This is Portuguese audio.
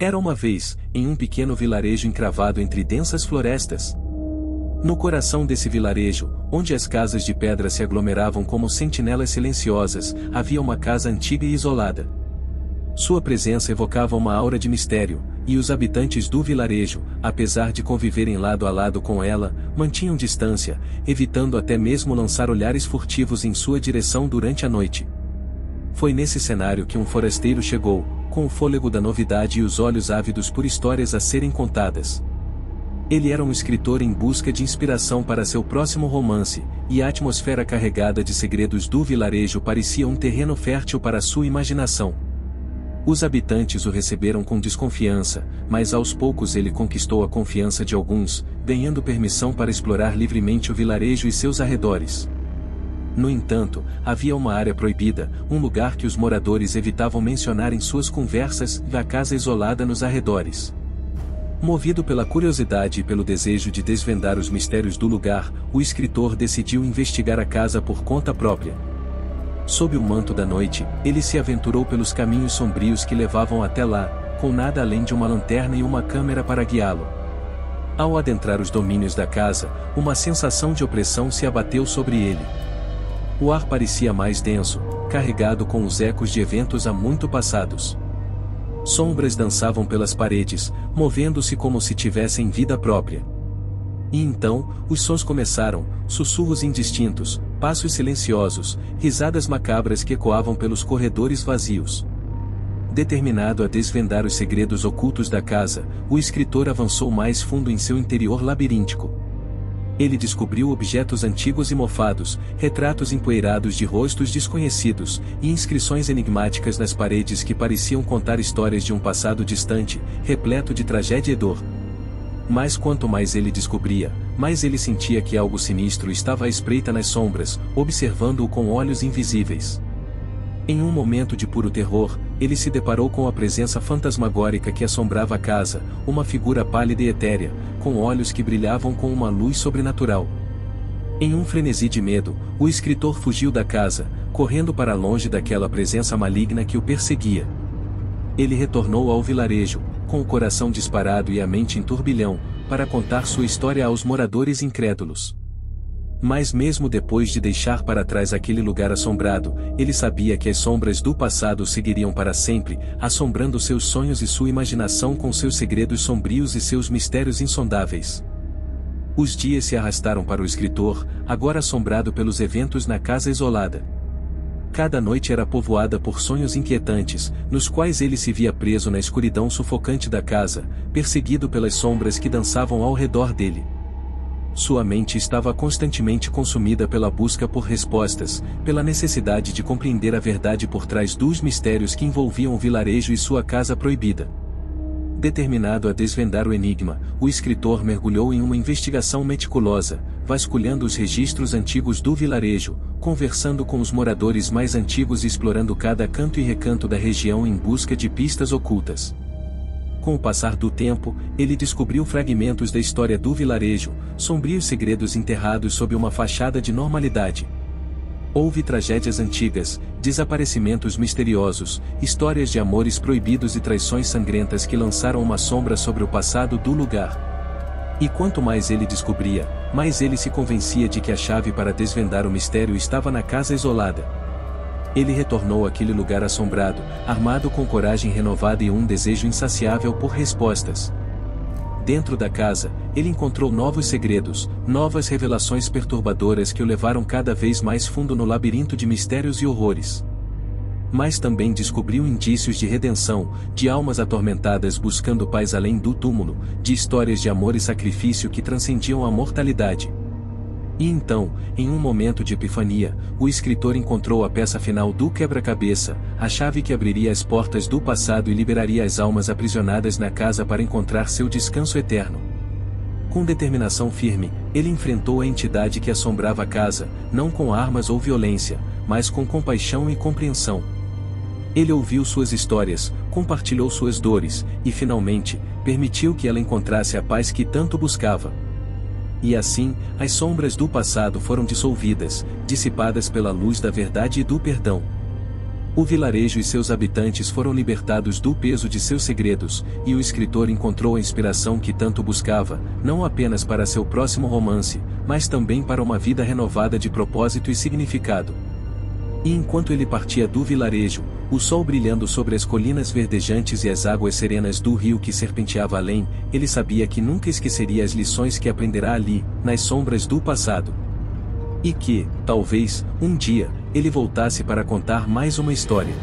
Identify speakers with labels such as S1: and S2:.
S1: Era uma vez, em um pequeno vilarejo encravado entre densas florestas. No coração desse vilarejo, onde as casas de pedra se aglomeravam como sentinelas silenciosas, havia uma casa antiga e isolada. Sua presença evocava uma aura de mistério, e os habitantes do vilarejo, apesar de conviverem lado a lado com ela, mantinham distância, evitando até mesmo lançar olhares furtivos em sua direção durante a noite. Foi nesse cenário que um forasteiro chegou, com o fôlego da novidade e os olhos ávidos por histórias a serem contadas. Ele era um escritor em busca de inspiração para seu próximo romance, e a atmosfera carregada de segredos do vilarejo parecia um terreno fértil para sua imaginação. Os habitantes o receberam com desconfiança, mas aos poucos ele conquistou a confiança de alguns, ganhando permissão para explorar livremente o vilarejo e seus arredores. No entanto, havia uma área proibida, um lugar que os moradores evitavam mencionar em suas conversas, a casa isolada nos arredores. Movido pela curiosidade e pelo desejo de desvendar os mistérios do lugar, o escritor decidiu investigar a casa por conta própria. Sob o manto da noite, ele se aventurou pelos caminhos sombrios que levavam até lá, com nada além de uma lanterna e uma câmera para guiá-lo. Ao adentrar os domínios da casa, uma sensação de opressão se abateu sobre ele. O ar parecia mais denso, carregado com os ecos de eventos há muito passados. Sombras dançavam pelas paredes, movendo-se como se tivessem vida própria. E então, os sons começaram, sussurros indistintos, passos silenciosos, risadas macabras que ecoavam pelos corredores vazios. Determinado a desvendar os segredos ocultos da casa, o escritor avançou mais fundo em seu interior labiríntico. Ele descobriu objetos antigos e mofados, retratos empoeirados de rostos desconhecidos, e inscrições enigmáticas nas paredes que pareciam contar histórias de um passado distante, repleto de tragédia e dor. Mas quanto mais ele descobria, mais ele sentia que algo sinistro estava à espreita nas sombras, observando-o com olhos invisíveis. Em um momento de puro terror, ele se deparou com a presença fantasmagórica que assombrava a casa, uma figura pálida e etérea, com olhos que brilhavam com uma luz sobrenatural. Em um frenesi de medo, o escritor fugiu da casa, correndo para longe daquela presença maligna que o perseguia. Ele retornou ao vilarejo, com o coração disparado e a mente em turbilhão, para contar sua história aos moradores incrédulos. Mas mesmo depois de deixar para trás aquele lugar assombrado, ele sabia que as sombras do passado seguiriam para sempre, assombrando seus sonhos e sua imaginação com seus segredos sombrios e seus mistérios insondáveis. Os dias se arrastaram para o escritor, agora assombrado pelos eventos na casa isolada. Cada noite era povoada por sonhos inquietantes, nos quais ele se via preso na escuridão sufocante da casa, perseguido pelas sombras que dançavam ao redor dele. Sua mente estava constantemente consumida pela busca por respostas, pela necessidade de compreender a verdade por trás dos mistérios que envolviam o vilarejo e sua casa proibida. Determinado a desvendar o enigma, o escritor mergulhou em uma investigação meticulosa, vasculhando os registros antigos do vilarejo, conversando com os moradores mais antigos e explorando cada canto e recanto da região em busca de pistas ocultas. Com o passar do tempo, ele descobriu fragmentos da história do vilarejo, sombrios segredos enterrados sob uma fachada de normalidade. Houve tragédias antigas, desaparecimentos misteriosos, histórias de amores proibidos e traições sangrentas que lançaram uma sombra sobre o passado do lugar. E quanto mais ele descobria, mais ele se convencia de que a chave para desvendar o mistério estava na casa isolada. Ele retornou àquele lugar assombrado, armado com coragem renovada e um desejo insaciável por respostas. Dentro da casa, ele encontrou novos segredos, novas revelações perturbadoras que o levaram cada vez mais fundo no labirinto de mistérios e horrores. Mas também descobriu indícios de redenção, de almas atormentadas buscando paz além do túmulo, de histórias de amor e sacrifício que transcendiam a mortalidade. E então, em um momento de epifania, o escritor encontrou a peça final do quebra-cabeça, a chave que abriria as portas do passado e liberaria as almas aprisionadas na casa para encontrar seu descanso eterno. Com determinação firme, ele enfrentou a entidade que assombrava a casa, não com armas ou violência, mas com compaixão e compreensão. Ele ouviu suas histórias, compartilhou suas dores, e finalmente, permitiu que ela encontrasse a paz que tanto buscava. E assim, as sombras do passado foram dissolvidas, dissipadas pela luz da verdade e do perdão. O vilarejo e seus habitantes foram libertados do peso de seus segredos, e o escritor encontrou a inspiração que tanto buscava, não apenas para seu próximo romance, mas também para uma vida renovada de propósito e significado. E enquanto ele partia do vilarejo, o sol brilhando sobre as colinas verdejantes e as águas serenas do rio que serpenteava além, ele sabia que nunca esqueceria as lições que aprenderá ali, nas sombras do passado. E que, talvez, um dia, ele voltasse para contar mais uma história.